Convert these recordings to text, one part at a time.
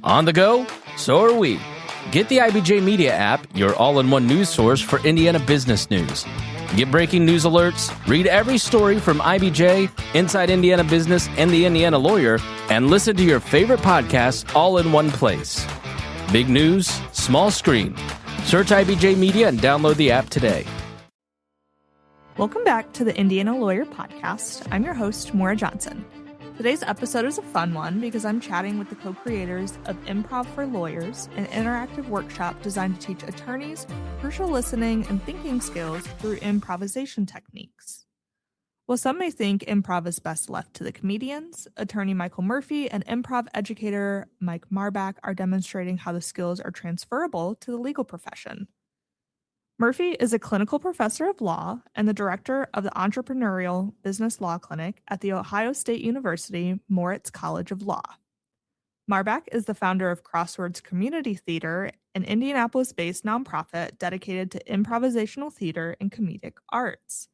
On the go? So are we. Get the IBJ Media app, your all-in-one news source for Indiana business news. Get breaking news alerts, read every story from IBJ, Inside Indiana Business, and the Indiana Lawyer, and listen to your favorite podcasts all in one place. Big news, small screen. Search IBJ Media and download the app today. Welcome back to the Indiana Lawyer Podcast. I'm your host, Maura Johnson. Today's episode is a fun one because I'm chatting with the co-creators of Improv for Lawyers, an interactive workshop designed to teach attorneys crucial listening and thinking skills through improvisation techniques. While some may think improv is best left to the comedians, attorney Michael Murphy and improv educator Mike Marbach are demonstrating how the skills are transferable to the legal profession. Murphy is a clinical professor of law and the director of the Entrepreneurial Business Law Clinic at The Ohio State University Moritz College of Law. Marbach is the founder of Crossroads Community Theater, an Indianapolis-based nonprofit dedicated to improvisational theater and comedic arts.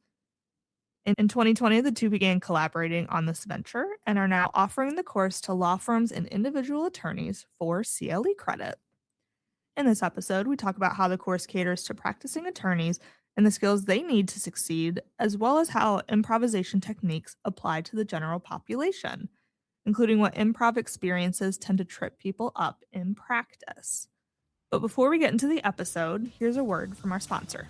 In 2020, the two began collaborating on this venture and are now offering the course to law firms and individual attorneys for CLE credit. In this episode, we talk about how the course caters to practicing attorneys and the skills they need to succeed, as well as how improvisation techniques apply to the general population, including what improv experiences tend to trip people up in practice. But before we get into the episode, here's a word from our sponsor.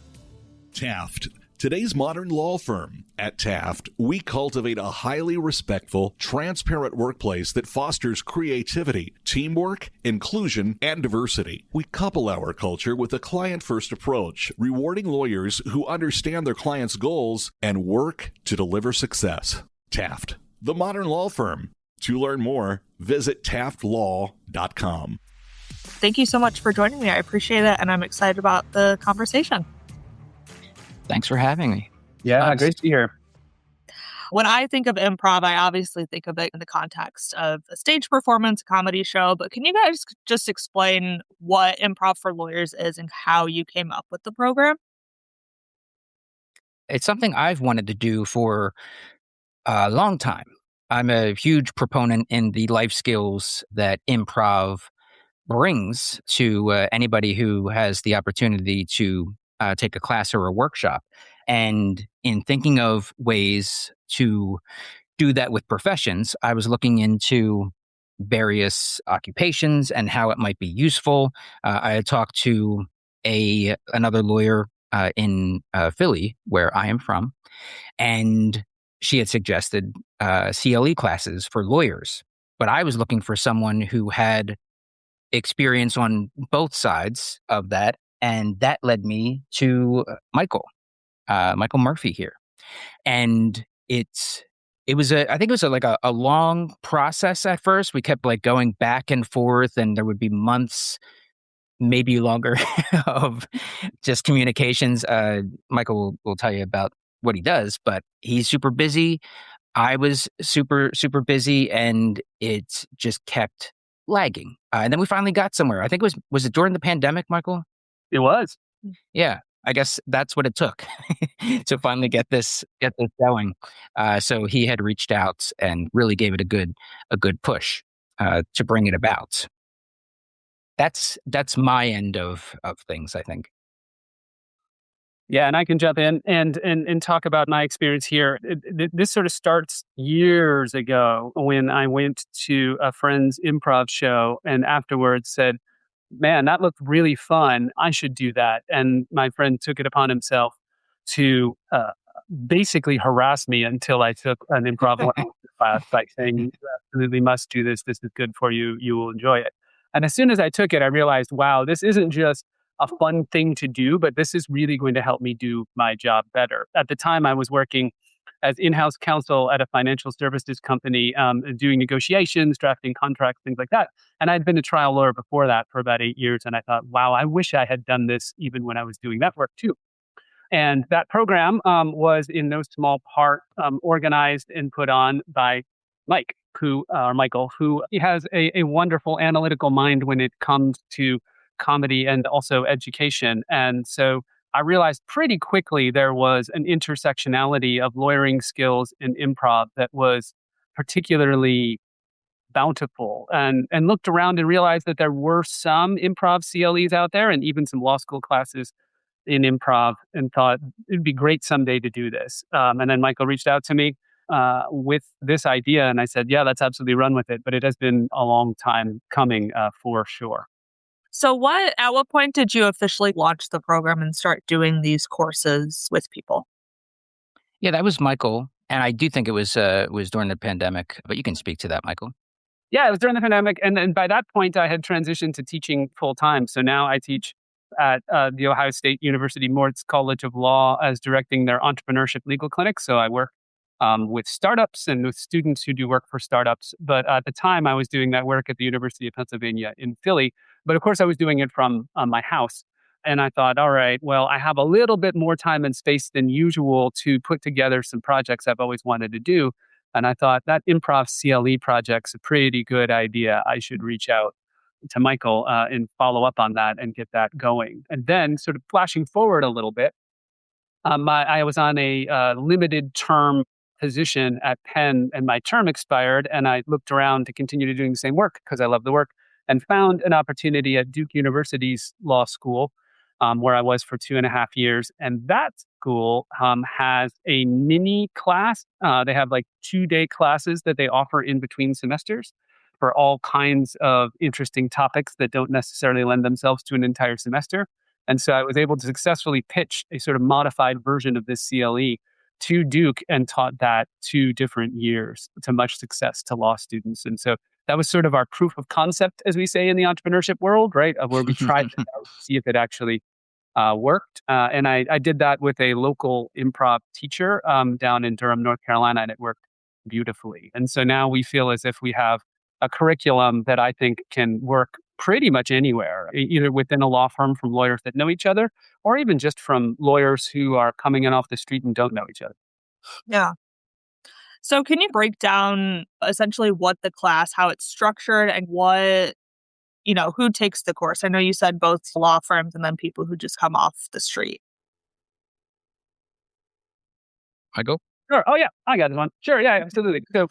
Taft, today's modern law firm. At Taft, we cultivate a highly respectful, transparent workplace that fosters creativity, teamwork, inclusion, and diversity. We couple our culture with a client-first approach, rewarding lawyers who understand their clients' goals and work to deliver success. Taft, the modern law firm. To learn more, visit taftlaw.com. Thank you so much for joining me. I appreciate it, and I'm excited about the conversation. Thanks for having me. Yeah, great to be here. When I think of improv, I obviously think of it in the context of a stage performance, a comedy show, but can you guys just explain what Improv for Lawyers is and how you came up with the program? It's something I've wanted to do for a long time. I'm a huge proponent in the life skills that improv brings to anybody who has the opportunity to take a class or a workshop. And in thinking of ways to do that with professions, I was looking into various occupations and how it might be useful. I had talked to another lawyer in Philly, where I am from, and she had suggested CLE classes for lawyers. But I was looking for someone who had experience on both sides of that, and that led me to Michael Murphy here. And I think it was a long process at first. We kept going back and forth, and there would be months, maybe longer, of just communications. Michael will tell you about what he does, but he's super busy. I was super, super busy, and it just kept lagging. And then we finally got somewhere. I think was it during the pandemic, Michael? It was. Yeah. I guess that's what it took to finally get this going. So he had reached out and really gave it a good push to bring it about. That's my end of things, I think. Yeah, and I can jump in and talk about my experience here. This sort of starts years ago when I went to a friend's improv show and afterwards said, "Man, that looked really fun. I should do that." And my friend took it upon himself to basically harass me until I took an improv class, saying, "You absolutely must do this. This is good for you. You will enjoy it." And as soon as I took it, I realized, wow, this isn't just a fun thing to do, but this is really going to help me do my job better. At the time, I was working as in-house counsel at a financial services company, doing negotiations, drafting contracts, things like that. And I'd been a trial lawyer before that for about 8 years. And I thought, wow, I wish I had done this even when I was doing that work too. And that program was in no small part organized and put on by Michael, who has a wonderful analytical mind when it comes to comedy and also education. And so I realized pretty quickly there was an intersectionality of lawyering skills and improv that was particularly bountiful, and looked around and realized that there were some improv CLEs out there and even some law school classes in improv, and thought it'd be great someday to do this. And then Michael reached out to me with this idea, and I said, yeah, let's absolutely run with it. But it has been a long time coming for sure. So at what point did you officially launch the program and start doing these courses with people? Yeah, that was Michael. And I do think it was during the pandemic, but you can speak to that, Michael. Yeah, it was during the pandemic. And by that point, I had transitioned to teaching full time. So now I teach at the Ohio State University Moritz College of Law as directing their entrepreneurship legal clinic. So I work with startups and with students who do work for startups. But at the time, I was doing that work at the University of Pennsylvania in Philly. But of course, I was doing it from my house. And I thought, all right, well, I have a little bit more time and space than usual to put together some projects I've always wanted to do. And I thought that improv CLE project's a pretty good idea. I should reach out to Michael and follow up on that and get that going. And then sort of flashing forward a little bit, I was on a limited term position at Penn, and my term expired, and I looked around to continue to doing the same work because I love the work, and found an opportunity at Duke University's law school, where I was for 2.5 years. And that school has a mini class. They have like 2-day classes that they offer in between semesters for all kinds of interesting topics that don't necessarily lend themselves to an entire semester. And so I was able to successfully pitch a sort of modified version of this CLE to Duke and taught that 2 different years to much success to law students. And so that was sort of our proof of concept, as we say in the entrepreneurship world, right? Of where we tried it out to see if it actually worked. And I did that with a local improv teacher down in Durham, North Carolina, and it worked beautifully. And so now we feel as if we have a curriculum that I think can work pretty much anywhere, either within a law firm from lawyers that know each other, or even just from lawyers who are coming in off the street and don't know each other. Yeah. So can you break down essentially what the class, how it's structured, and who takes the course? I know you said both law firms and then people who just come off the street. Michael? Sure. Oh, yeah. I got this one. Sure. Yeah, absolutely. So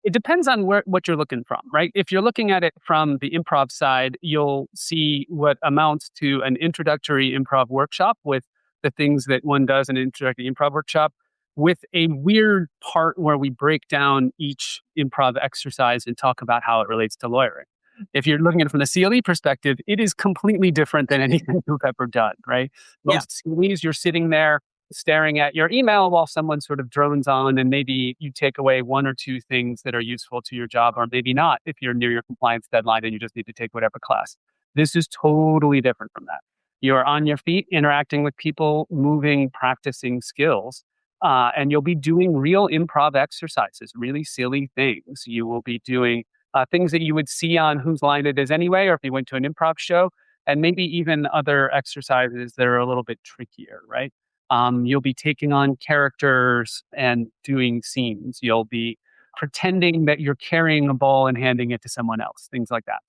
it depends on what you're looking from, right? If you're looking at it from the improv side, you'll see what amounts to an introductory improv workshop with the things that one does in an introductory improv workshop, with a weird part where we break down each improv exercise and talk about how it relates to lawyering. If you're looking at it from the CLE perspective, it is completely different than anything you've ever done, right? Most CLEs, you're sitting there staring at your email while someone sort of drones on, and maybe you take away 1 or 2 things that are useful to your job, or maybe not if you're near your compliance deadline and you just need to take whatever class. This is totally different from that. You're on your feet, interacting with people, moving, practicing skills, and you'll be doing real improv exercises, really silly things. You will be doing things that you would see on Whose Line It Is Anyway, or if you went to an improv show, and maybe even other exercises that are a little bit trickier, right? You'll be taking on characters and doing scenes. You'll be pretending that you're carrying a ball and handing it to someone else, things like that.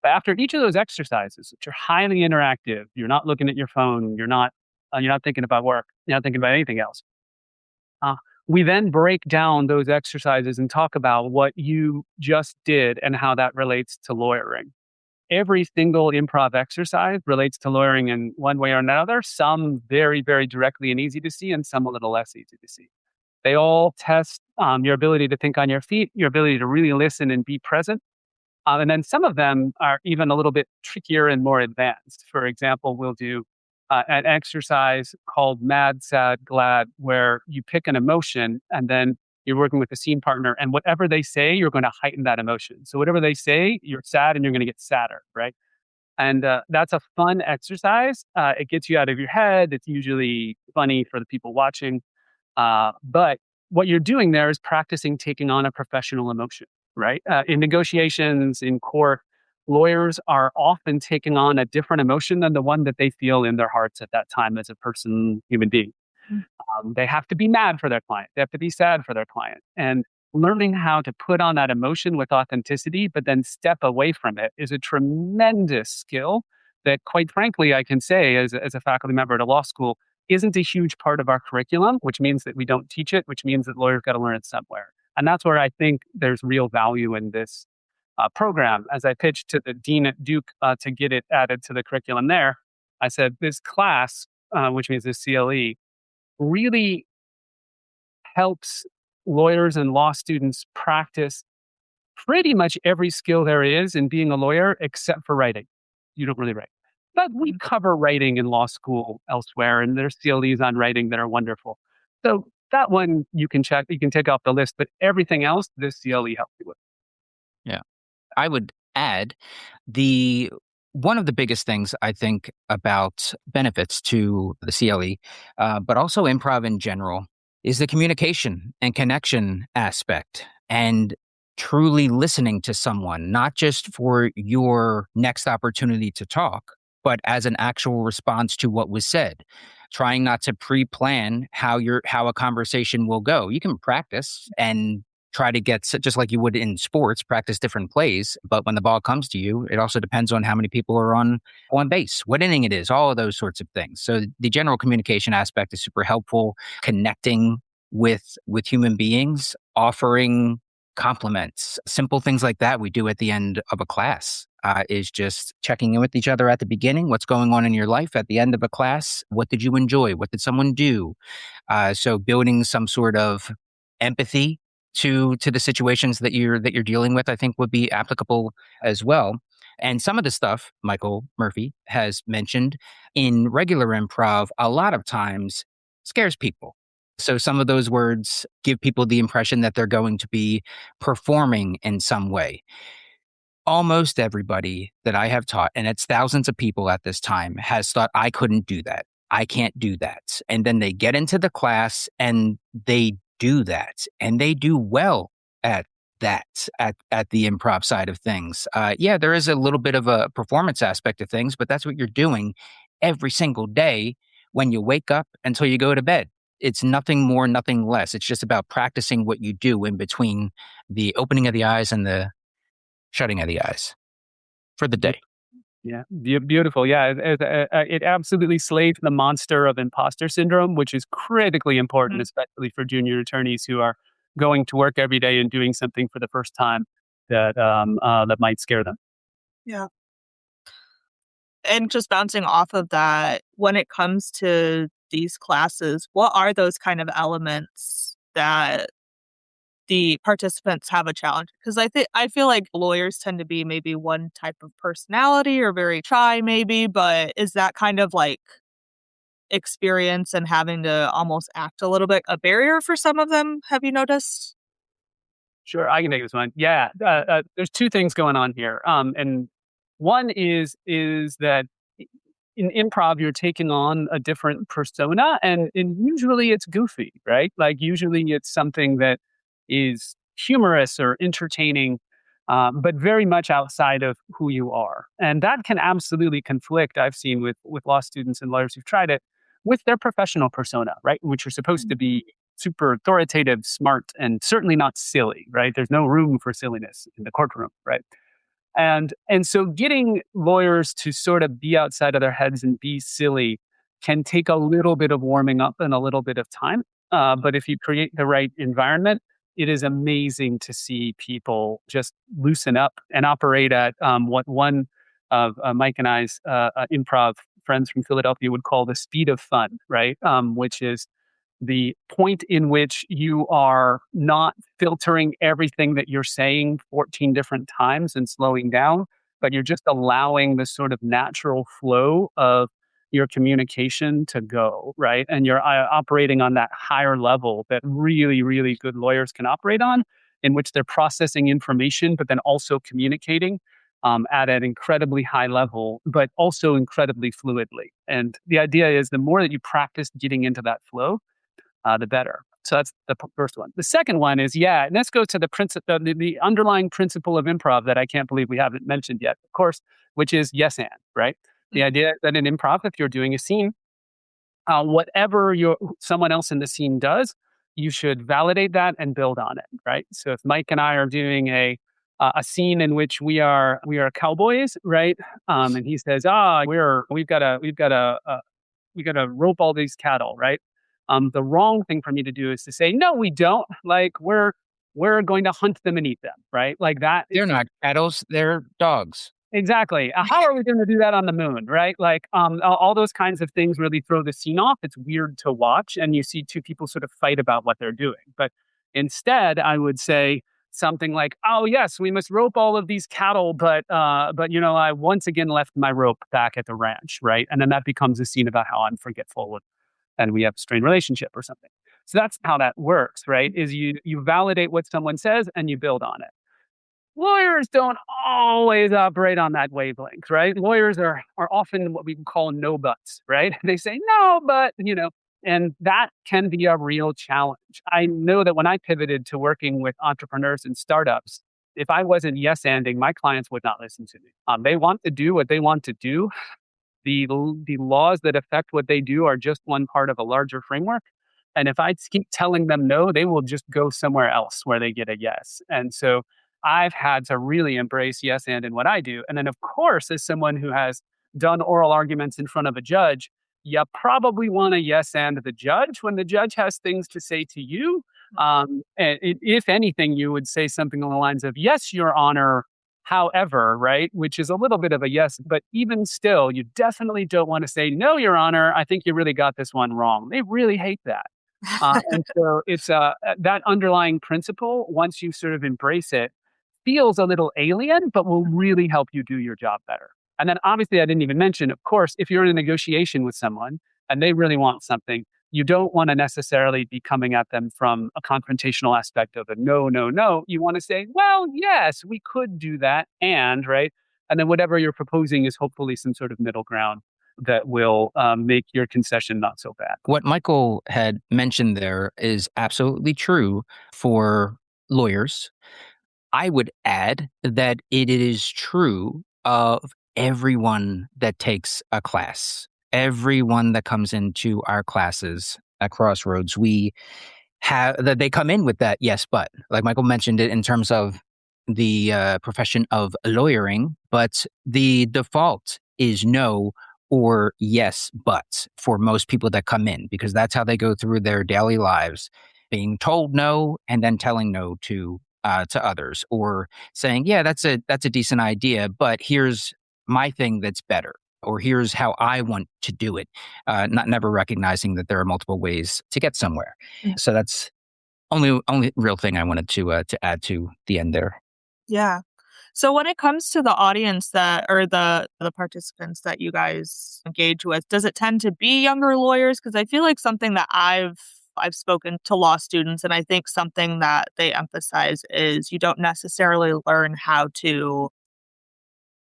But after each of those exercises, which are highly interactive, you're not looking at your phone, you're not thinking about work, you're not thinking about anything else. We then break down those exercises and talk about what you just did and how that relates to lawyering. Every single improv exercise relates to lawyering in one way or another, some very, very directly and easy to see, and some a little less easy to see. They all test your ability to think on your feet, your ability to really listen and be present. And then some of them are even a little bit trickier and more advanced. For example, we'll do an exercise called Mad, Sad, Glad, where you pick an emotion and then you're working with a scene partner, and whatever they say, you're going to heighten that emotion. So whatever they say, you're sad and you're going to get sadder, right? And that's a fun exercise. It gets you out of your head. It's usually funny for the people watching. But what you're doing there is practicing taking on a professional emotion, right? In negotiations, in court, lawyers are often taking on a different emotion than the one that they feel in their hearts at that time as a human being. They have to be mad for their client. They have to be sad for their client. And learning how to put on that emotion with authenticity, but then step away from it, is a tremendous skill that, quite frankly, I can say as a faculty member at a law school, isn't a huge part of our curriculum, which means that we don't teach it, which means that lawyers got to learn it somewhere. And that's where I think there's real value in this program. As I pitched to the dean at Duke to get it added to the curriculum there, I said, this class, which means this CLE, really helps lawyers and law students practice pretty much every skill there is in being a lawyer, except for writing. You don't really write. But we cover writing in law school elsewhere, and there's CLEs on writing that are wonderful. So that one you can check, you can take off the list, but everything else, this CLE helps you with. Yeah. I would add one of the biggest things I think about benefits to the CLE, but also improv in general, is the communication and connection aspect and truly listening to someone, not just for your next opportunity to talk, but as an actual response to what was said. Trying not to pre-plan how a conversation will go. You can practice and try to get, just like you would in sports, practice different plays. But when the ball comes to you, it also depends on how many people are on base, what inning it is, all of those sorts of things. So the general communication aspect is super helpful. Connecting with human beings, offering compliments, simple things like that we do at the end of a class. Is just checking in with each other at the beginning. What's going on in your life at the end of a class? What did you enjoy? What did someone do? So building some sort of empathy to the situations that you're dealing with, I think would be applicable as well. And some of the stuff Michael Murphy has mentioned in regular improv, a lot of times scares people. So some of those words give people the impression that they're going to be performing in some way. Almost everybody that I have taught, and it's thousands of people at this time, has thought, I couldn't do that. I can't do that. And then they get into the class and they do that. And they do well at that, at the improv side of things. Yeah, there is a little bit of a performance aspect of things, but that's what you're doing every single day when you wake up until you go to bed. It's nothing more, nothing less. It's just about practicing what you do in between the opening of the eyes and the shutting of the eyes for the day. Yeah, beautiful. Yeah, it absolutely slays the monster of imposter syndrome, which is critically important, especially for junior attorneys who are going to work every day and doing something for the first time that might scare them. Yeah. And just bouncing off of that, when it comes to these classes, what are those kind of elements that the participants have a challenge? Because I feel like lawyers tend to be maybe one type of personality or very shy maybe, but is that kind of like experience and having to almost act a little bit a barrier for some of them, have you noticed? Sure, I can take this one. Yeah, there's two things going on here. And one is that in improv, you're taking on a different persona, and usually it's goofy, right? Like usually it's something that is humorous or entertaining, but very much outside of who you are. And that can absolutely conflict, I've seen with law students and lawyers who've tried it, with their professional persona, right? Which are supposed to be super authoritative, smart, and certainly not silly, right? There's no room for silliness in the courtroom, right? And so getting lawyers to sort of be outside of their heads and be silly can take a little bit of warming up and a little bit of time. But if you create the right environment, it is amazing to see people just loosen up and operate at what one of Mike and I's improv friends from Philadelphia would call the speed of fun, right? Which is the point in which you are not filtering everything that you're saying 14 different times and slowing down, but you're just allowing the sort of natural flow of your communication to go, right? And you're operating on that higher level that really, really good lawyers can operate on, in which they're processing information, but then also communicating at an incredibly high level, but also incredibly fluidly. And the idea is the more that you practice getting into that flow, the better. So that's the first one. The second one is, and let's go to the underlying principle of improv that I can't believe we haven't mentioned yet, of course, which is yes and, right? The idea that in improv, if you're doing a scene, whatever someone else in the scene does, you should validate that and build on it, right? So if Mike and I are doing a scene in which we are cowboys, right? And he says, we've got to rope all these cattle, right? The wrong thing for me to do is to say, no, we don't. Like we're we're going to hunt them and eat them, right? Like that. They're not cattle, they're dogs. Exactly. How are we going to do that on the moon, right? Like all those kinds of things really throw the scene off. It's weird to watch, and you see two people sort of fight about what they're doing. But instead, I would say something like, "Oh yes, we must rope all of these cattle, but I once again left my rope back at the ranch, right?" And then that becomes a scene about how I'm forgetful and we have a strained relationship or something. So that's how that works, right? Is you validate what someone says and you build on it. Lawyers don't always operate on that wavelength, right? Lawyers are often what we call no buts, right? They say no, but and that can be a real challenge. I know that when I pivoted to working with entrepreneurs and startups, if I wasn't yes-anding, my clients would not listen to me. They want to do what they want to do. The laws that affect what they do are just one part of a larger framework. And if I keep telling them no, they will just go somewhere else where they get a yes. And so I've had to really embrace yes and in what I do. And then, of course, as someone who has done oral arguments in front of a judge, you probably want to yes and the judge when the judge has things to say to you. And if anything, you would say something along the lines of, "Yes, Your Honor, however," right? Which is a little bit of a yes, but even still, you definitely don't want to say, "No, Your Honor, I think you really got this one wrong." They really hate that. And so it's that underlying principle, once you sort of embrace it, feels a little alien, but will really help you do your job better. And then obviously, I didn't even mention, of course, if you're in a negotiation with someone and they really want something, you don't want to necessarily be coming at them from a confrontational aspect of a no, no, no. You want to say, "Well, yes, we could do that." And right. And then whatever you're proposing is hopefully some sort of middle ground that will make your concession not so bad. What Michael had mentioned there is absolutely true for lawyers. I would add that it is true of everyone that takes a class, everyone that comes into our classes at Crossroads. We have that they come in with that yes, but like Michael mentioned it in terms of the profession of lawyering, but the default is no or yes, but for most people that come in, because that's how they go through their daily lives, being told no and then telling no to others, or saying, "Yeah, that's a decent idea, but here's my thing that's better," or "Here's how I want to do it," not never recognizing that there are multiple ways to get somewhere. Mm. So that's only real thing I wanted to add to the end there. Yeah. So when it comes to the audience or the participants that you guys engage with, does it tend to be younger lawyers? Because I feel like something that I've spoken to law students, and I think something that they emphasize is you don't necessarily learn how to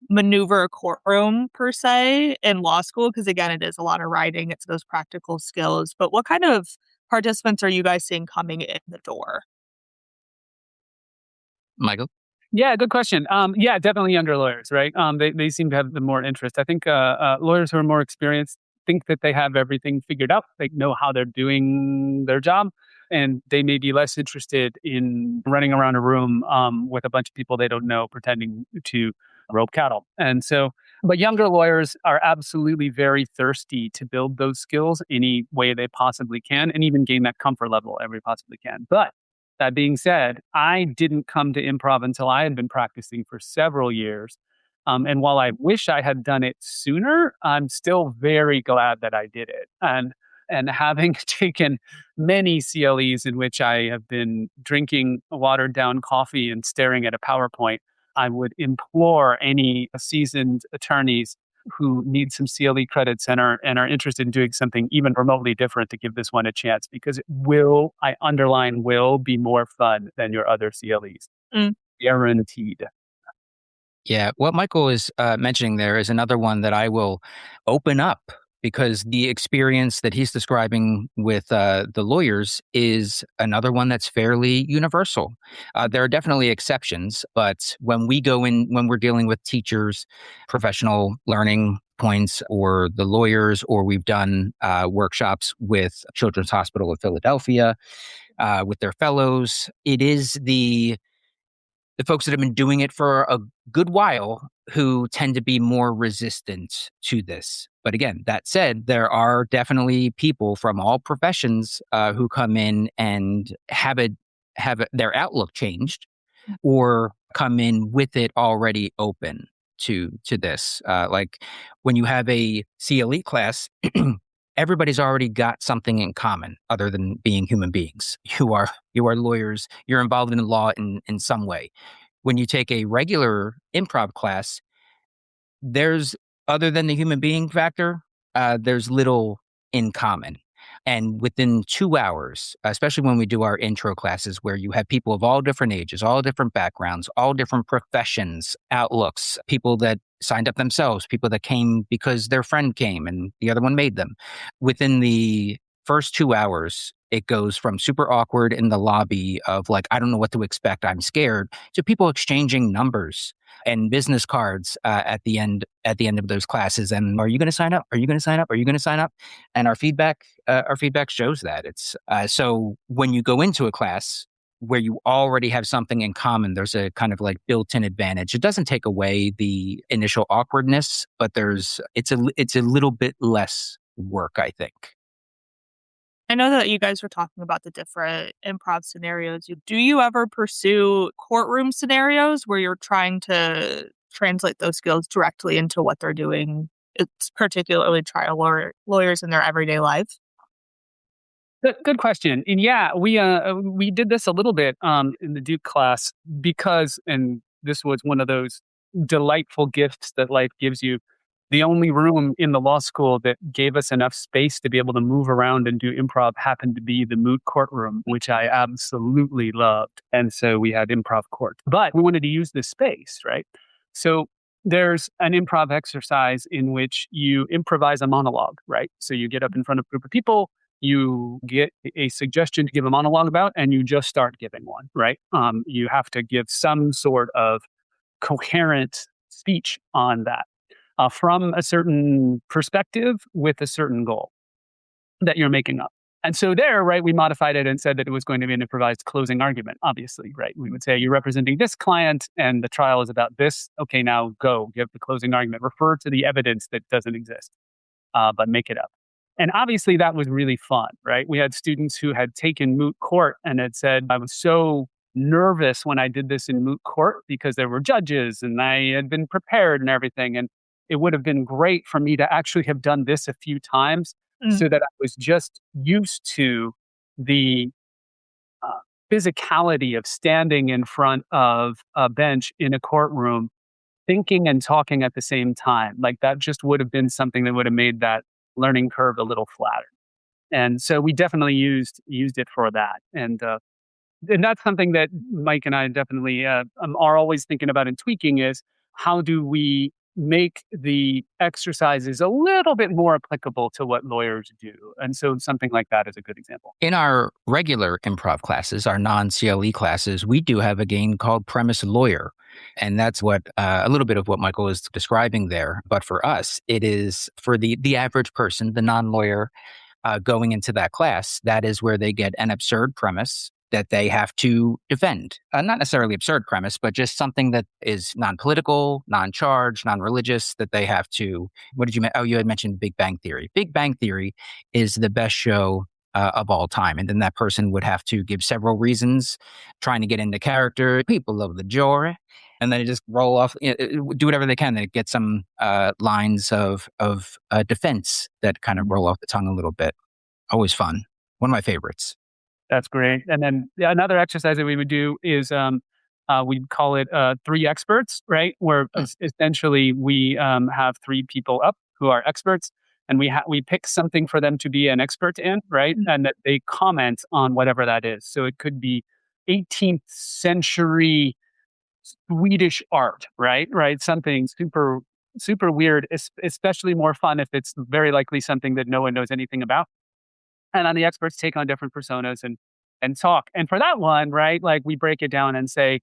maneuver a courtroom per se in law school, because again, it is a lot of writing, it's those practical skills. But what kind of participants are you guys seeing coming in the door? Michael? Yeah, good question. Yeah, definitely younger lawyers, right? They seem to have the more interest. I think lawyers who are more experienced think that they have everything figured out. They know how they're doing their job, and they may be less interested in running around a room with a bunch of people they don't know, pretending to rope cattle. And so, but younger lawyers are absolutely very thirsty to build those skills any way they possibly can, and even gain that comfort level every possibly can. But that being said, I didn't come to improv until I had been practicing for several years. And while I wish I had done it sooner, I'm still very glad that I did it. And having taken many CLEs in which I have been drinking watered down coffee and staring at a PowerPoint, I would implore any seasoned attorneys who need some CLE credits and are interested in doing something even remotely different to give this one a chance, because it will, I underline will, be more fun than your other CLEs. Guaranteed. Yeah, what Michael is mentioning there is another one that I will open up, because the experience that he's describing with the lawyers is another one that's fairly universal. There are definitely exceptions, but when we go in, when we're dealing with teachers, professional learning points, or the lawyers, or we've done workshops with Children's Hospital of Philadelphia with their fellows, it is the folks that have been doing it for a good while who tend to be more resistant to this. But again, that said, there are definitely people from all professions who come in and have a have their outlook changed or come in with it already open to this. Like when you have a CLE class, everybody's already got something in common other than being human beings. You are lawyers. You're involved in the law in some way. When you take a regular improv class, there's, other than the human being factor, there's little in common. And within 2 hours, especially when we do our intro classes where you have people of all different ages, all different backgrounds, all different professions, outlooks, people that signed up themselves, people that came because their friend came and the other one made them. Within the first 2 hours, it goes from super awkward in the lobby of like, I don't know what to expect, I'm scared, to people exchanging numbers and business cards at the end of those classes. And are you going to sign up? Are you going to sign up? Are you going to sign up? And our feedback shows that. It's so when you go into a class where you already have something in common, there's a kind of like built-in advantage. It doesn't take away the initial awkwardness, but it's a little bit less work, I think. I know that you guys were talking about the different improv scenarios. Do you ever pursue courtroom scenarios where you're trying to translate those skills directly into what they're doing? It's particularly trial lawyers in their everyday life. Good question. And yeah, we did this a little bit in the Duke class because, and this was one of those delightful gifts that life gives you. The only room in the law school that gave us enough space to be able to move around and do improv happened to be the moot courtroom, which I absolutely loved. And so we had improv court. But we wanted to use this space, right? So there's an improv exercise in which you improvise a monologue, right? So you get up in front of a group of people, you get a suggestion to give a monologue about, and you just start giving one, right? You have to give some sort of coherent speech on that. From a certain perspective with a certain goal that you're making up. And so there, right, we modified it and said that it was going to be an improvised closing argument, obviously, right? We would say, you're representing this client and the trial is about this. Okay, now go, give the closing argument. Refer to the evidence that doesn't exist, but make it up. And obviously that was really fun, right? We had students who had taken moot court and had said, I was so nervous when I did this in moot court because there were judges and I had been prepared and everything. And it would have been great for me to actually have done this a few times so that I was just used to the physicality of standing in front of a bench in a courtroom, thinking and talking at the same time. Like that just would have been something that would have made that learning curve a little flatter. And so we definitely used it for that. And that's something that Mike and I definitely are always thinking about and tweaking is how do we make the exercises a little bit more applicable to what lawyers do. And so something like that is a good example. In our regular improv classes, our non-CLE classes, we do have a game called Premise Lawyer. And that's what a little bit of what Michael is describing there. But for us, it is for the average person, the non-lawyer going into that class, that is where they get an absurd premise that they have to defend. Not necessarily absurd premise, but just something that is non-political, non-charged, non-religious, that they have to, what did you mention? Oh, you had mentioned Big Bang Theory. Big Bang Theory is the best show of all time. And then that person would have to give several reasons, trying to get into character, people of the jury, and then just roll off, do whatever they can to get some lines of defense that kind of roll off the tongue a little bit. Always fun. One of my favorites. That's great. And then another exercise that we would do is we'd call it 3 experts, right? Where essentially we have 3 people up who are experts, and we pick something for them to be an expert in, right? And that they comment on whatever that is. So it could be 18th century Swedish art, right? Something super, super weird, especially more fun if it's very likely something that no one knows anything about. And then the experts take on different personas and talk. And for that one, right, like we break it down and say,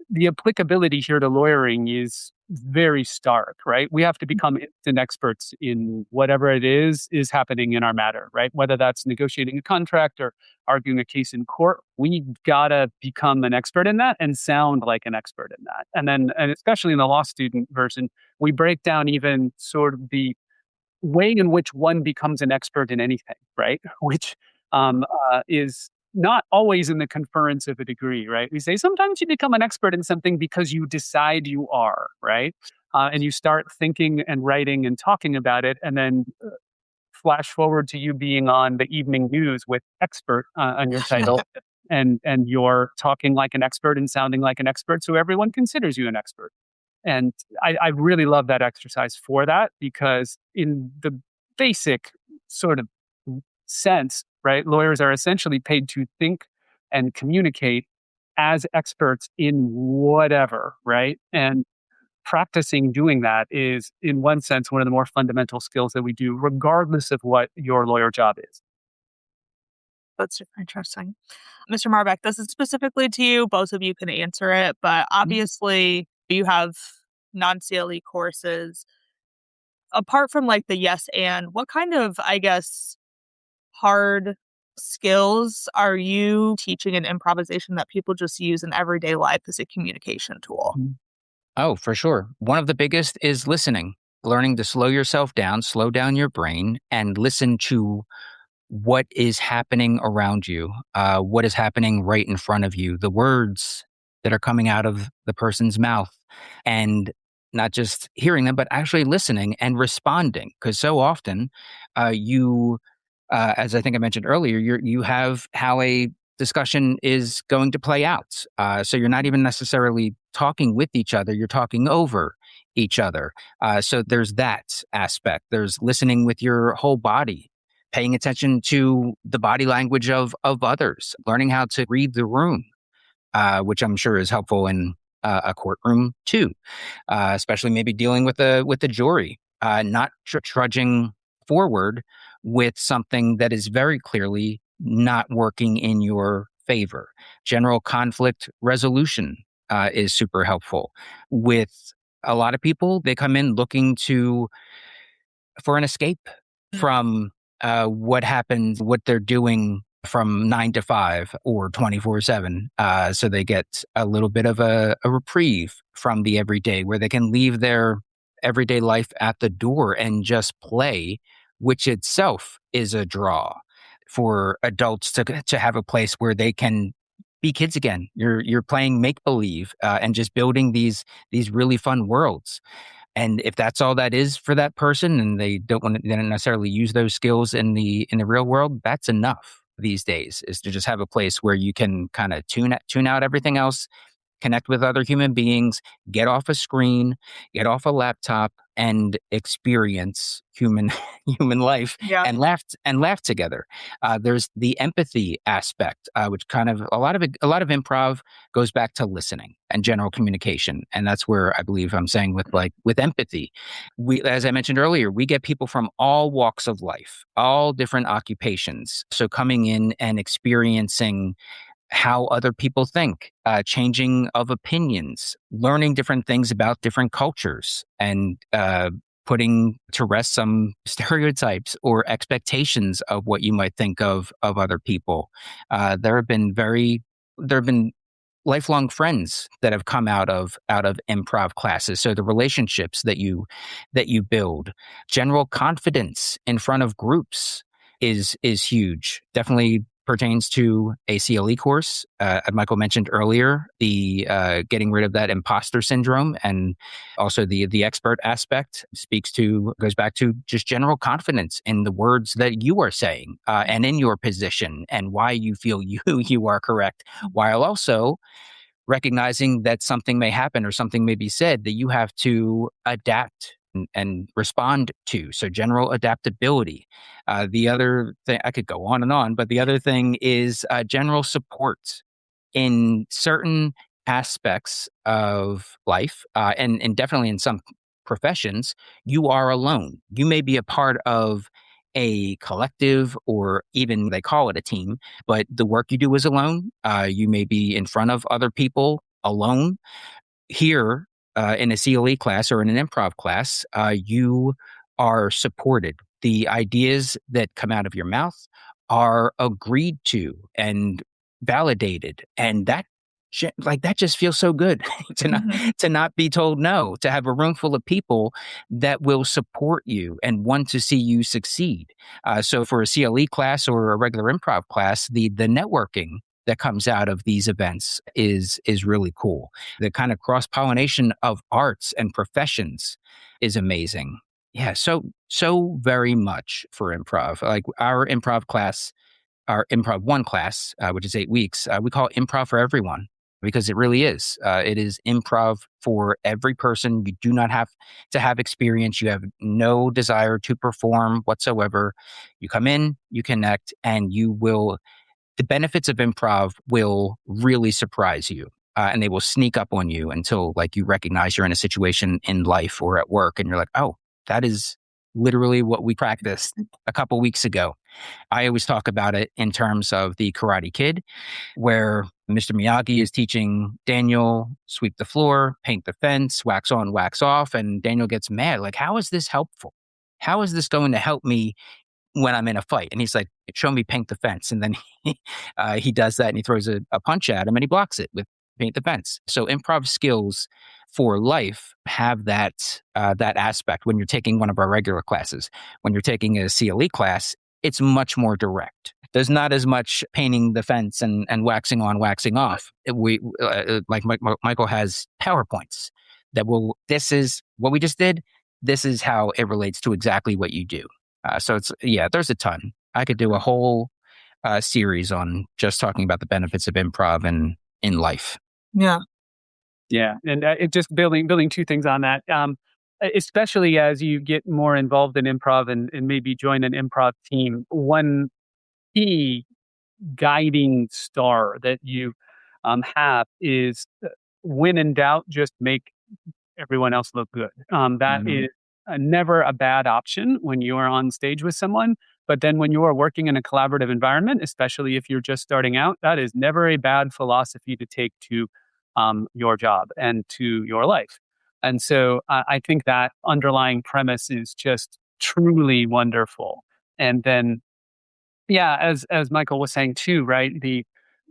the applicability here to lawyering is very stark, right? We have to become instant experts in whatever it is happening in our matter, right? Whether that's negotiating a contract or arguing a case in court, we gotta become an expert in that and sound like an expert in that. And especially in the law student version, we break down even sort of the way in which one becomes an expert in anything, right? Which is not always in the conference of a degree, right? We say sometimes you become an expert in something because you decide you are, right? And you start thinking and writing and talking about it, and then flash forward to you being on the evening news with expert on your title. And you're talking like an expert and sounding like an expert, so everyone considers you an expert. And I really love that exercise for that, because in the basic sort of sense, right, lawyers are essentially paid to think and communicate as experts in whatever, right? And practicing doing that is, in one sense, one of the more fundamental skills that we do, regardless of what your lawyer job is. That's super interesting. Mr. Marbach, this is specifically to you. Both of you can answer it, but obviously you have non-CLE courses. Apart from like the yes and, what kind of, I guess, hard skills are you teaching in improvisation that people just use in everyday life as a communication tool? Oh, for sure. One of the biggest is listening, learning to slow yourself down, slow down your brain, and listen to what is happening around you, what is happening right in front of you, the words that are coming out of the person's mouth, and not just hearing them, but actually listening and responding. Because so often as I think I mentioned earlier, you have how a discussion is going to play out. So you're not even necessarily talking with each other, you're talking over each other. So there's that aspect. There's listening with your whole body, paying attention to the body language of others, learning how to read the room, which I'm sure is helpful in a courtroom too, especially maybe dealing with the jury, not trudging forward with something that is very clearly not working in your favor. General conflict resolution is super helpful. With a lot of people, they come in looking for an escape from what happens, what they're doing from 9 to 5 or 24/7. So they get a little bit of a reprieve from the everyday, where they can leave their everyday life at the door and just play, which itself is a draw for adults to have a place where they can be kids again. You're playing make believe and just building these really fun worlds. And if that's all that is for that person, and they don't necessarily use those skills in the real world, that's enough these days, is to just have a place where you can kind of tune out everything else, connect with other human beings, get off a screen, get off a laptop, and experience human life, Yeah. and laugh together. There's the empathy aspect, which kind of a lot of improv goes back to listening and general communication, and that's where I believe I'm saying with empathy, we, as I mentioned earlier, we get people from all walks of life, all different occupations, so coming in and experiencing how other people think, changing of opinions, learning different things about different cultures, and putting to rest some stereotypes or expectations of what you might think of other people. There have been lifelong friends that have come out of improv classes. So the relationships that you build, general confidence in front of groups is huge. Definitely pertains to a CLE course. Michael mentioned earlier the getting rid of that imposter syndrome, and also the expert aspect goes back to just general confidence in the words that you are saying and in your position, and why you feel you are correct, while also recognizing that something may happen or something may be said that you have to adapt and respond to. So general adaptability. The other thing, I could go on and on, but the other thing is general support in certain aspects of life, and definitely in some professions. You are alone. You may be a part of a collective, or even they call it a team, but the work you do is alone. You may be in front of other people alone. Here, in a CLE class or in an improv class, you are supported. The ideas that come out of your mouth are agreed to and validated, and that Like that just feels so good to not be told no, to have a room full of people that will support you and want to see you succeed. So for a CLE class or a regular improv class, the networking that comes out of these events is really cool. The kind of cross-pollination of arts and professions is amazing. Yeah, so very much for improv. Like our improv class, our improv one class, which is 8 weeks, we call it improv for everyone because it really is. It is improv for every person. You do not have to have experience. You have no desire to perform whatsoever. You come in, you connect, and the benefits of improv will really surprise you. And they will sneak up on you until like you recognize you're in a situation in life or at work and you're like, oh, that is literally what we practiced a couple weeks ago. I always talk about it in terms of the Karate Kid, where Mr. Miyagi is teaching Daniel sweep the floor, paint the fence, wax on, wax off, and Daniel gets mad. Like, how is this helpful? How is this going to help me when I'm in a fight? And he's like, show me paint the fence. And then he does that and he throws a punch at him and he blocks it with paint the fence. So improv skills for life have that aspect when you're taking one of our regular classes. When you're taking a CLE class, it's much more direct. There's not as much painting the fence and waxing on, waxing off. Like Michael has PowerPoints that this is what we just did. This is how it relates to exactly what you do. So there's a ton. I could do a whole series on just talking about the benefits of improv and in life. Yeah. Yeah. And it just building two things on that, especially as you get more involved in improv and maybe join an improv team. One key guiding star that you have is when in doubt, just make everyone else look good. That is never a bad option when you are on stage with someone. But then when you are working in a collaborative environment, especially if you're just starting out, that is never a bad philosophy to take to your job and to your life. And so I think that underlying premise is just truly wonderful. And then, as Michael was saying too, right?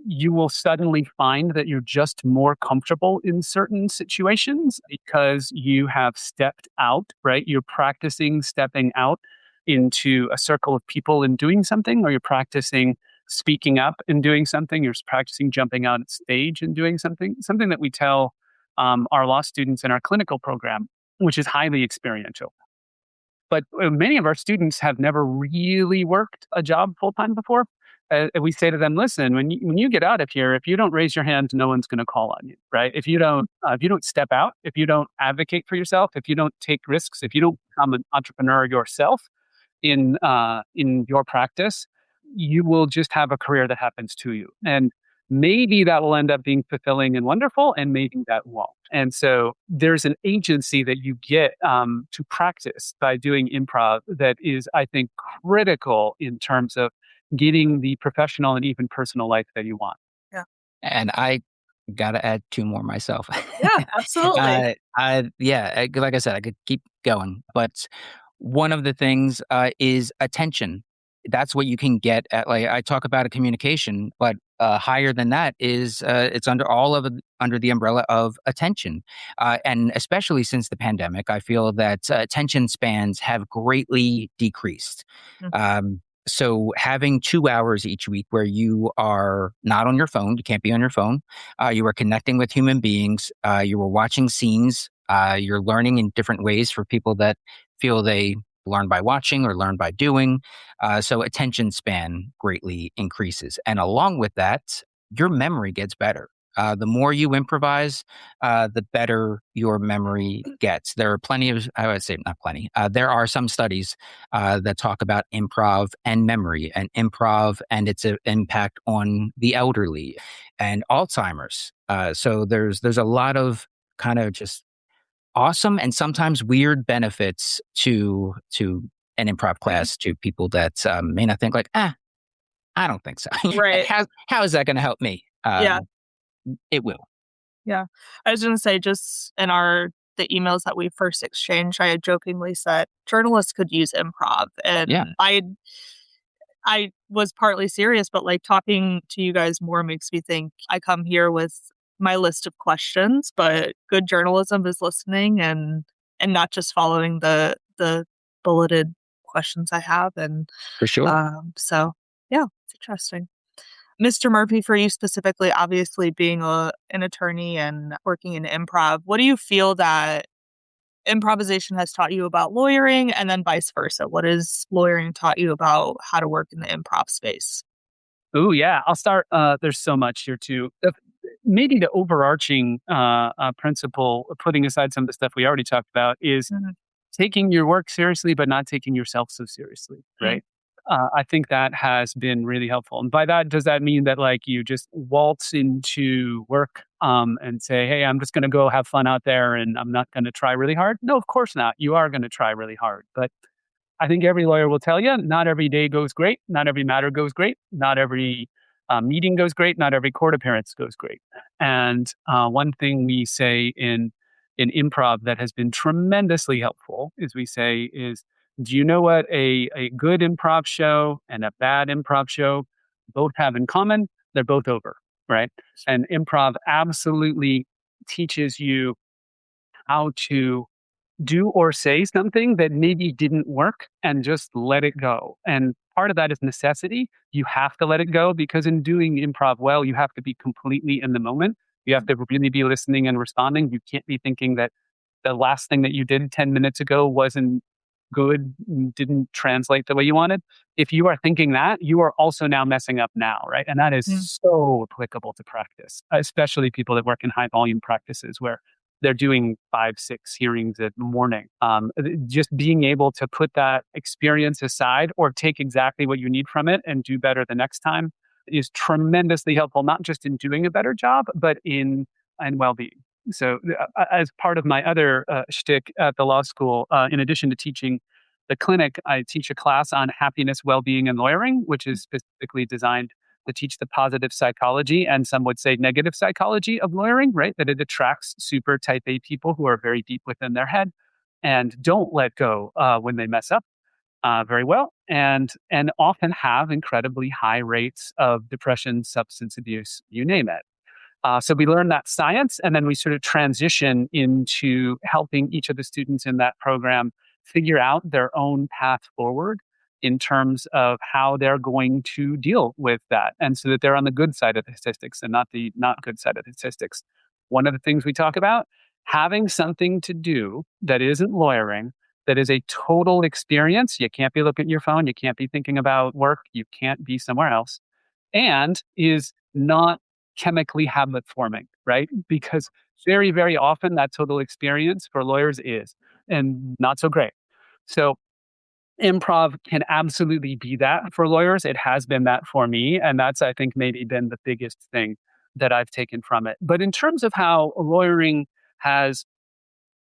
You will suddenly find that you're just more comfortable in certain situations because you have stepped out, right? You're practicing stepping out into a circle of people and doing something, or you're practicing speaking up and doing something. You're practicing jumping out on stage and doing something that we tell our law students in our clinical program, which is highly experiential. But many of our students have never really worked a job full-time before. We say to them, listen, when you get out of here, if you don't raise your hand, no one's going to call on you, right? If you don't step out, if you don't advocate for yourself, if you don't take risks, if you don't become an entrepreneur yourself in your practice, you will just have a career that happens to you. And maybe that will end up being fulfilling and wonderful, and maybe that won't. And so there's an agency that you get to practice by doing improv that is, I think, critical in terms of getting the professional and even personal life that you want. Yeah. And I got to add 2 more myself. Yeah, absolutely. Like I said, I could keep going. But one of the things is attention. That's what you can get at. Like I talk about a communication, but higher than that is it's under the umbrella of attention, and especially since the pandemic, I feel that attention spans have greatly decreased. Mm-hmm. So having 2 hours each week where you are not on your phone, you can't be on your phone, you are connecting with human beings, you are watching scenes, you're learning in different ways for people that feel they learn by watching or learn by doing. So attention span greatly increases. And along with that, your memory gets better. The more you improvise, the better your memory gets. There are there are some studies that talk about improv and memory, and improv and its impact on the elderly and Alzheimer's. So there's a lot of kind of just awesome and sometimes weird benefits to an improv class to people that may not think like, I don't think so. Right. How is that going to help me? Yeah. It will. Yeah. I was going to say, just in the emails that we first exchanged, I had jokingly said journalists could use improv. And yeah. I was partly serious, but like talking to you guys more makes me think I come here with my list of questions, but good journalism is listening and not just following the bulleted questions I have. And For sure. so yeah, it's interesting. Mr. Murphy, for you specifically, obviously being an attorney and working in improv, what do you feel that improvisation has taught you about lawyering, and then vice versa? What has lawyering taught you about how to work in the improv space? Oh, yeah. I'll start. There's so much here, too. Maybe the overarching principle, putting aside some of the stuff we already talked about, is taking your work seriously, but not taking yourself so seriously, right? I think that has been really helpful. And by that, does that mean that like you just waltz into work and say, hey, I'm just going to go have fun out there and I'm not going to try really hard? No, of course not. You are going to try really hard. But I think every lawyer will tell you, not every day goes great. Not every matter goes great. Not every meeting goes great. Not every court appearance goes great. And one thing we say in improv that has been tremendously helpful is we say is, do you know what a good improv show and a bad improv show both have in common? They're both over, right? And improv absolutely teaches you how to do or say something that maybe didn't work and just let it go. And part of that is necessity. You have to let it go because in doing improv well, you have to be completely in the moment. You have to really be listening and responding. You can't be thinking that the last thing that you did 10 minutes ago wasn't good, didn't translate the way you wanted. If you are thinking that, you are also now messing up now, right? And that is so applicable to practice, especially people that work in high volume practices where they're doing 5, 6 hearings a morning. Just being able to put that experience aside or take exactly what you need from it and do better the next time is tremendously helpful, not just in doing a better job, but in well-being. So as part of my other shtick at the law school, in addition to teaching the clinic, I teach a class on happiness, well-being, and lawyering, which is specifically designed to teach the positive psychology and some would say negative psychology of lawyering, right? That it attracts super type A people who are very deep within their head and don't let go when they mess up very well and often have incredibly high rates of depression, substance abuse, you name it. So we learn that science, and then we sort of transition into helping each of the students in that program figure out their own path forward in terms of how they're going to deal with that, and so that they're on the good side of the statistics and not the not good side of the statistics. One of the things we talk about, having something to do that isn't lawyering, that is a total experience. You can't be looking at your phone. You can't be thinking about work. You can't be somewhere else, and is not chemically habit forming, right? Because very, very often that total experience for lawyers is, and not so great. So improv can absolutely be that for lawyers. It has been that for me. And that's, I think, maybe been the biggest thing that I've taken from it. But in terms of how lawyering has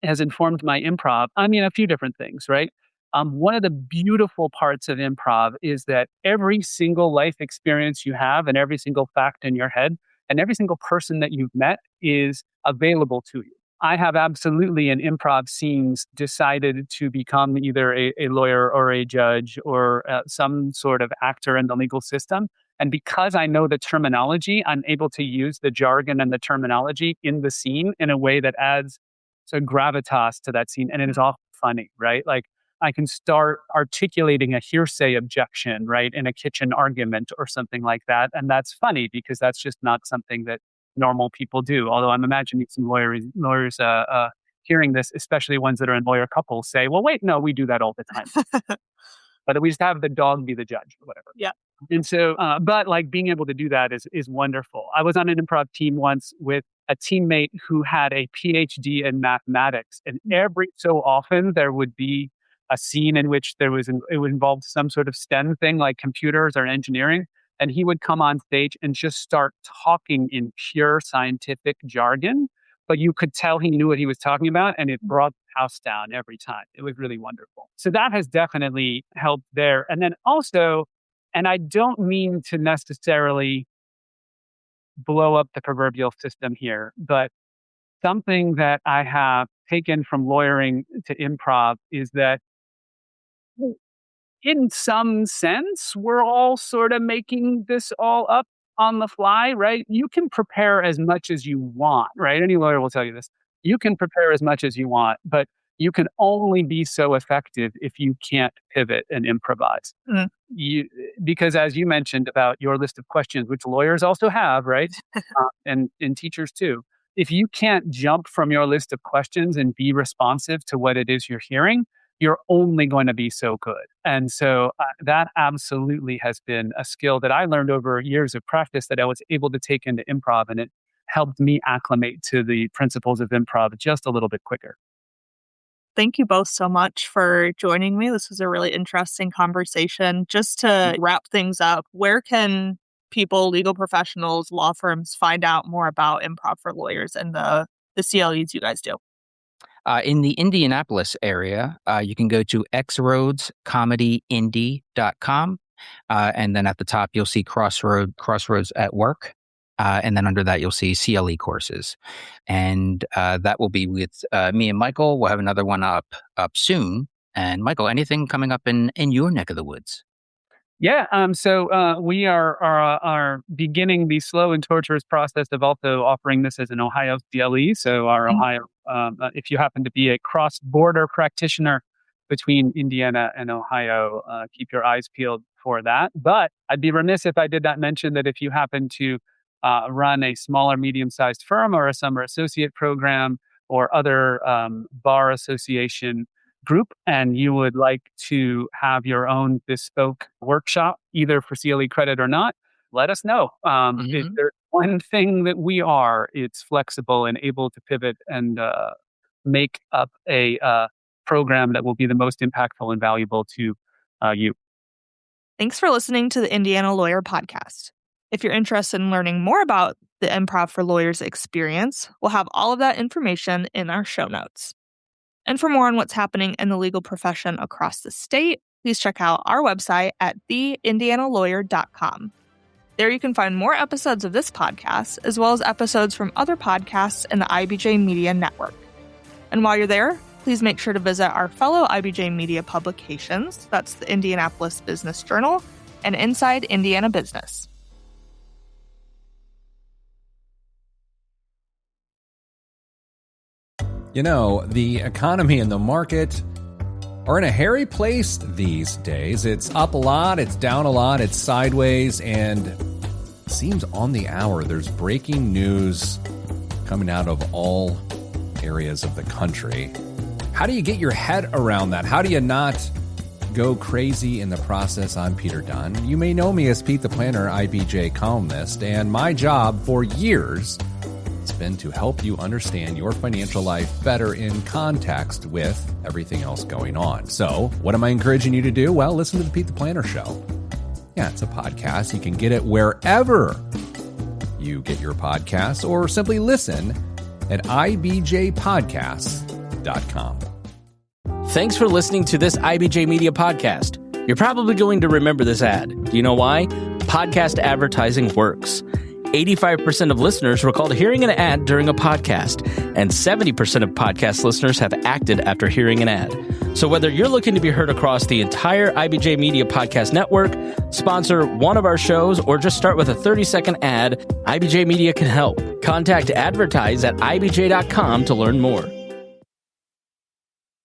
informed my improv, I mean, a few different things, right? One of the beautiful parts of improv is that every single life experience you have and every single fact in your head and every single person that you've met is available to you. I have absolutely in improv scenes decided to become either a lawyer or a judge or some sort of actor in the legal system. And because I know the terminology, I'm able to use the jargon and the terminology in the scene in a way that adds some gravitas to that scene. And it is often funny, right? Like I can start articulating a hearsay objection, right, in a kitchen argument or something like that. And that's funny because that's just not something that normal people do. Although I'm imagining some lawyers hearing this, especially ones that are in lawyer couples, say, well, wait, no, we do that all the time. But we just have the dog be the judge or whatever. Yeah. And so, but like being able to do that is wonderful. I was on an improv team once with a teammate who had a PhD in mathematics. And every so often there would be a scene in which it would involve some sort of STEM thing like computers or engineering. And he would come on stage and just start talking in pure scientific jargon. But you could tell he knew what he was talking about, and it brought the house down every time. It was really wonderful. So that has definitely helped there. And then also, and I don't mean to necessarily blow up the proverbial system here, but something that I have taken from lawyering to improv is that in some sense, we're all sort of making this all up on the fly, right? You can prepare as much as you want, right? Any lawyer will tell you this. You can prepare as much as you want, but you can only be so effective if you can't pivot and improvise. Because as you mentioned about your list of questions, which lawyers also have, right? And teachers too. If you can't jump from your list of questions and be responsive to what it is you're hearing, you're only going to be so good. And so that absolutely has been a skill that I learned over years of practice that I was able to take into improv, and it helped me acclimate to the principles of improv just a little bit quicker. Thank you both so much for joining me. This was a really interesting conversation. Just to wrap things up, where can people, legal professionals, law firms find out more about Improv for Lawyers and the CLEs you guys do? In the Indianapolis area, you can go to crossroadscomedyindy.com. And then at the top, you'll see Crossroads at Work. And then under that, you'll see CLE courses. And that will be with me and Michael. We'll have another one up soon. And Michael, anything coming up in your neck of the woods? Yeah, so we are beginning the slow and torturous process of also offering this as an Ohio CLE. So our Ohio, if you happen to be a cross-border practitioner between Indiana and Ohio, keep your eyes peeled for that. But I'd be remiss if I did not mention that if you happen to run a smaller, medium-sized firm or a summer associate program or other bar association group, and you would like to have your own bespoke workshop, either for CLE credit or not, let us know. If there's one thing that we are, it's flexible and able to pivot and make up a program that will be the most impactful and valuable to you. Thanks for listening to the Indiana Lawyer Podcast. If you're interested in learning more about the Improv for Lawyers experience, we'll have all of that information in our show notes. And for more on what's happening in the legal profession across the state, please check out our website at theindianalawyer.com. There you can find more episodes of this podcast, as well as episodes from other podcasts in the IBJ Media Network. And while you're there, please make sure to visit our fellow IBJ Media publications. That's the Indianapolis Business Journal and Inside Indiana Business. You know, the economy and the market are in a hairy place these days. It's up a lot, it's down a lot, it's sideways, and it seems on the hour there's breaking news coming out of all areas of the country. How do you get your head around that? How do you not go crazy in the process? I'm Peter Dunn. You may know me as Pete the Planner, IBJ columnist, and my job for years has been to help you understand your financial life better in context with everything else going on. So what am I encouraging you to do? Well, listen to the Pete the Planner Show. Yeah, it's a podcast. You can get it wherever you get your podcasts, or simply listen at ibjpodcasts.com. Thanks for listening to this IBJ Media podcast. You're probably going to remember this ad. Do you know why? Podcast advertising works. 85% of listeners recalled hearing an ad during a podcast, and 70% of podcast listeners have acted after hearing an ad. So whether you're looking to be heard across the entire IBJ Media Podcast Network, sponsor one of our shows, or just start with a 30-second ad, IBJ Media can help. Contact advertise at ibj.com to learn more.